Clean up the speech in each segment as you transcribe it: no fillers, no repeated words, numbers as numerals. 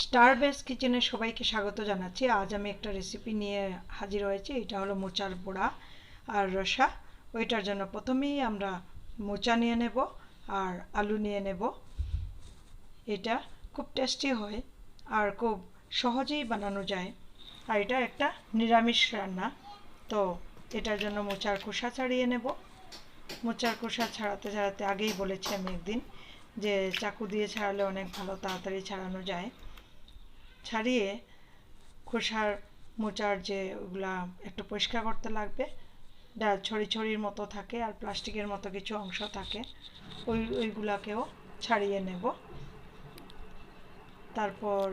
Star base কিচেনে সবাইকে স্বাগত জানাচ্ছি। আজ আমি একটা রেসিপি নিয়ে হাজির হয়েছি। এটা হলো মোচার বড়া আর রসা। ওইটার জন্য প্রথমেই আমরা মোচা নিয়ে নেব আর আলু নিয়ে নেব। এটা খুব টেস্টি হয় আর খুব সহজেই বানানো যায়, আর এটা একটা নিরামিষ রান্না। তো এটার জন্য মোচার খোসা ছাড়িয়ে নেব। মোচার খোসা ছাড়াতে ছাড়াতে আগেই বলেছি আমি একদিন যে চাকু দিয়ে ছাড়ালে অনেক ভালো তাড়াতাড়ি ছাড়ানো যায়। ছাড়িয়ে খোসার মোচার যে ওগুলা একটু পরিষ্কার করতে লাগবে। ছড়ি ছড়ির মতো থাকে আর প্লাস্টিকের মতো কিছু অংশ থাকে, ওইগুলাকেও ছাড়িয়ে নেব। তারপর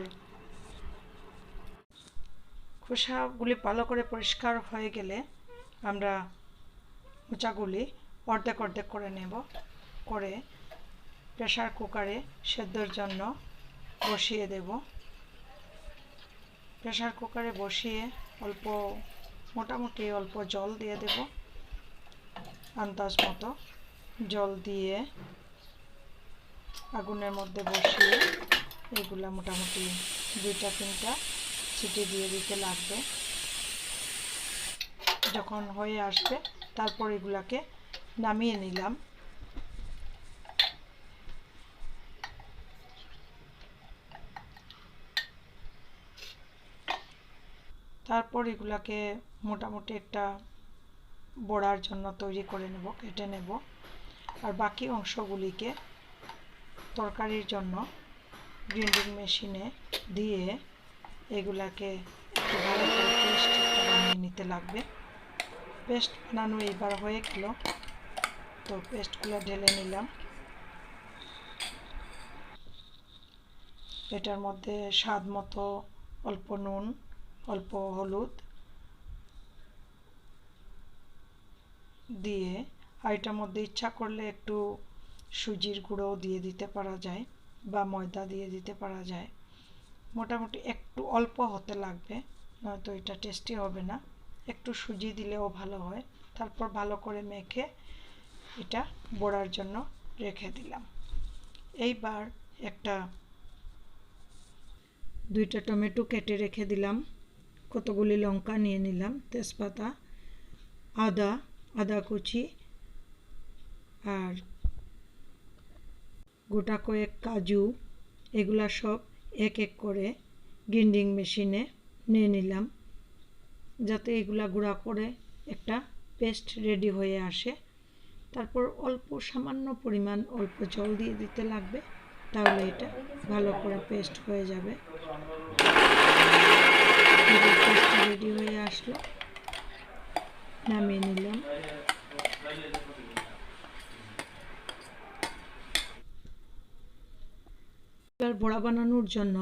খোসাগুলি ভালো করে পরিষ্কার হয়ে গেলে আমরা মোচাগুলি অর্ধেক অর্ধেক করে নেব, করে প্রেসার কুকারে সেদ্ধর জন্য বসিয়ে দেব। প্রেসার কুকারে বসিয়ে মোটামুটি অল্প জল দিয়ে দেব, আন্দাজ মতো জল দিয়ে আগুনের মধ্যে বসিয়ে এগুলা মোটামুটি 2-3টা সিটি দিয়ে দিতে লাগবে। যখন হয়ে আসবে তারপর এগুলাকে নামিয়ে নিলাম। তারপর এগুলাকে মোটামুটি একটা বড়ার জন্য তৈরি করে নেব, কেটে নেব। আর বাকি অংশগুলিকে তরকারির জন্য গ্রাইন্ডিং মেশিনে দিয়ে এগুলাকে একটু ভালো করে পেস্ট বানিয়ে নিতে লাগবে। পেস্ট বানানো এইবার হয়ে গেল, তো পেস্টগুলো ঢেলে নিলাম। এটার মধ্যে স্বাদ মতো অল্প নুন, অল্প হলুদ দিয়ে, আর এটার মধ্যে ইচ্ছা করলে একটু সুজির গুঁড়োও দিয়ে দিতে পারা যায় বা ময়দা দিয়ে দিতে পারা যায়। মোটামুটি একটু অল্প হতে লাগবে, নয়তো এটা টেস্টি হবে না। একটু সুজি দিলেও ভালো হয়। তারপর ভালো করে মেখে এটা বড়ার জন্য রেখে দিলাম। এইবার 2টা টমেটো কেটে রেখে দিলাম, কতগুলি লঙ্কা নিয়ে নিলাম, তেজপাতা, আদা কুচি আর গোটা কয়েক কাজু, এগুলা সব এক এক করে গ্রাইন্ডিং মেশিনে নিয়ে নিলাম, যাতে এগুলা গুঁড়া করে একটা পেস্ট রেডি হয়ে আসে। তারপর সামান্য পরিমাণ অল্প জল দিয়ে দিতে লাগবে, তাহলে এটা ভালো করে পেস্ট হয়ে যাবে। পেস্ট রেডি হয়ে আসলো, নামিয়ে নিলাম। এবার বড়া বানানোর জন্য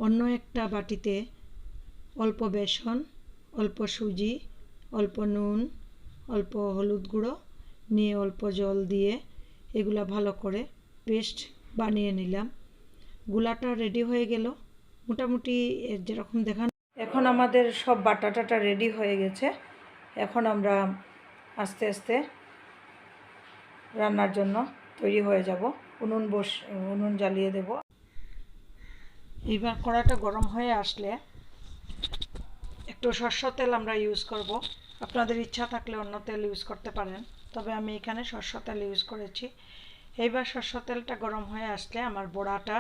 অন্য একটা বাটিতে অল্প বেসন, অল্প সুজি, অল্প নুন, অল্প হলুদ গুঁড়ো নিয়ে অল্প জল দিয়ে এগুলা ভালো করে পেস্ট বানিয়ে নিলাম। গুলাটা রেডি হয়ে গেল মোটামুটি যেরকম দেখান। এখন আমাদের সব বাটাটা রেডি হয়ে গেছে। এখন আমরা আস্তে আস্তে রান্নার জন্য তৈরি হয়ে যাব। উনুন জ্বালিয়ে দেব। এইবার কড়াটা গরম হয়ে আসলে একটু সরষের তেল আমরা ইউজ করব। আপনাদের ইচ্ছা থাকলে অন্য তেল ইউজ করতে পারেন, তবে আমি এখানে সরষের তেল ইউজ করেছি। এইবার সরষের তেলটা গরম হয়ে আসলে আমার বড়াটা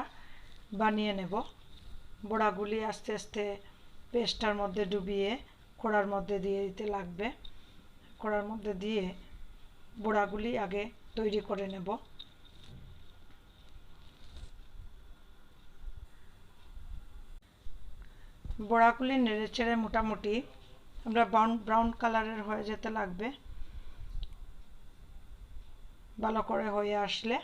বানিয়ে নেব। বড়াগুলি আস্তে আস্তে পেস্টটার মধ্যে ডুবিয়ে কড়ার মধ্যে দিয়ে দিতে লাগবে। কড়ার মধ্যে দিয়ে বড়াগুলি আগে তৈরি করে নেব। বড়াগুলি নেড়ে চেড়ে মোটামুটি আমরা ব্রাউন কালারের হয়ে যেতে লাগবে। ভালো করে হয়ে আসলে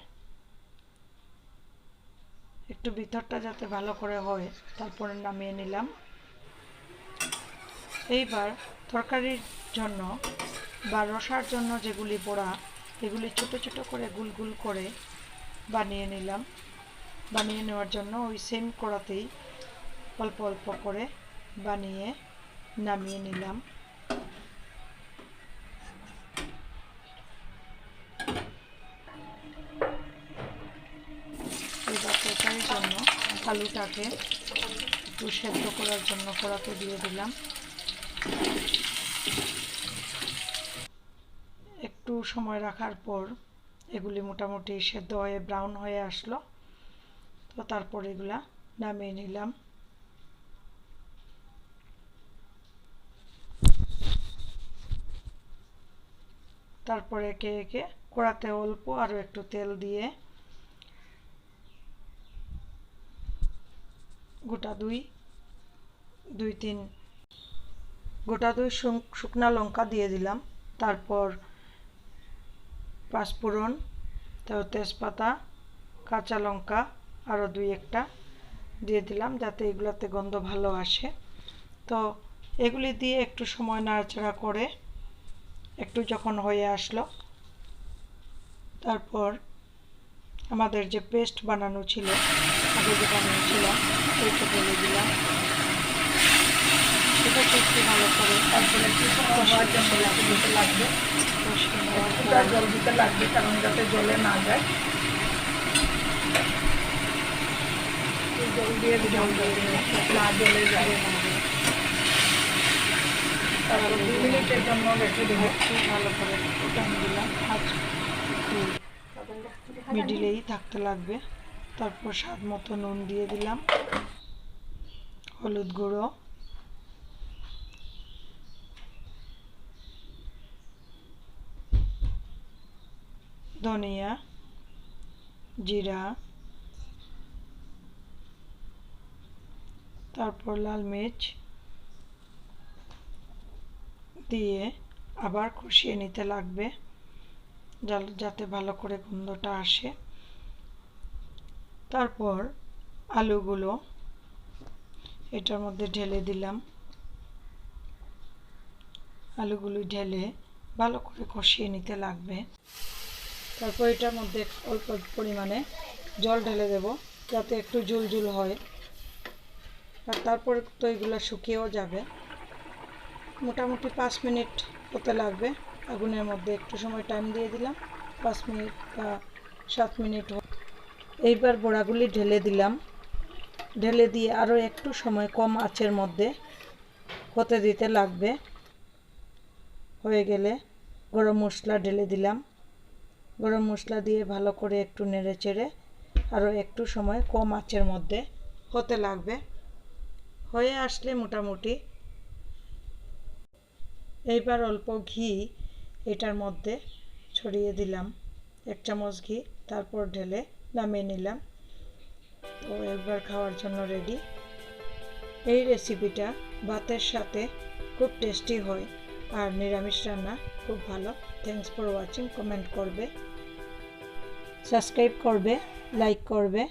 একটু ভিতরটা যাতে ভালো করে হয়, তারপরে নামিয়ে নিলাম। এইবার তরকারির জন্য বা রসার জন্য যেগুলি বড়া, এগুলি ছোট ছোট করে গুল গুল করে বানিয়ে নিলাম। বানিয়ে নেওয়ার জন্য ওই সেম কড়াতেই অল্প অল্প করে বানিয়ে নামিয়ে নিলাম। এবার তরকারির জন্য আলুটাকে একটু সেদ্ধ করার জন্য কড়াতে দিয়ে দিলাম। একটু সময় রাখার পর এগুলি মোটামুটি সেদ্ধ হয়ে ব্রাউন হয়ে আসলো, তো তারপর এগুলা নামিয়ে নিলাম। তারপরে একে একে কড়াতে অল্প আরও একটু তেল দিয়ে গোটা দুই শুকনা লঙ্কা দিয়ে দিলাম। তারপর পাঁচফোড়ন, তেজপাতা, কাঁচা লঙ্কা আরও 2-1টা দিয়ে দিলাম যাতে এগুলাতে গন্ধ ভালো আসে। তো এগুলি দিয়ে একটু সময় নাড়াচাড়া করে একটু যখন হয়ে আসলো, তারপর আমাদের যে পেস্ট বানানো ছিল, আগে যে বানিয়েছিলাম ওইটা ঢেলে দিলাম। সেটাকে একটু ভালো করে তারপরে একটু হওয়ার জন্য লাগবে, একটুটা জল দিতে লাগবে কারণ যাতে জলে না যায়। জল দিয়ে না জলে যায়। তারপর 2 মিনিটের জন্য রেখে দেবো। একটু ভালো করে ফুটান দিলাম, আজ মিডিলেই থাকতে লাগবে। তারপর স্বাদ মতো নুন দিয়ে দিলাম, হলুদ গুঁড়ো, ধনিয়া, জিরা, তারপর লাল মির্চ দিয়ে আবার কষিয়ে নিতে লাগবে যাতে ভালো করে গন্ধটা আসে। তারপর আলুগুলো এটার মধ্যে ঢেলে দিলাম। আলুগুলো ঢেলে ভালো করে কষিয়ে নিতে লাগবে। তারপর এটার মধ্যে অল্প পরিমাণে জল ঢেলে দেব যাতে একটু ঝুলঝুল হয়। আর তারপর তো এগুলো শুকিয়েও যাবে। মোটামুটি 5 মিনিট হতে লাগবে। আগুনের মধ্যে একটু সময় টাইম দিয়ে দিলাম, 5 মিনিট বা 7 মিনিট। এইবার বড়াগুলি ঢেলে দিলাম। ঢেলে দিয়ে আরও একটু সময় কম আঁচের মধ্যে হতে দিতে লাগবে। হয়ে গেলে গরম মশলা ঢেলে দিলাম। গরম মশলা দিয়ে ভালো করে একটু নেড়ে চেড়ে আরও একটু সময় কম আঁচের মধ্যে হতে লাগবে। হয়ে আসলে মোটামুটি এইবার অল্প ঘি এটার মধ্যে ছড়িয়ে দিলাম, 1 চামচ ঘি। তারপর ঢেলে নামিয়ে নিলাম। তো একবার খাওয়ার জন্য রেডি। এই রেসিপিটা ভাতের সাথে খুব টেস্টি হয় আর নিরামিষ রান্না খুব ভালো। Thanks for watching. কমেন্ট করবে, সাবস্ক্রাইব করবে, লাইক করবে।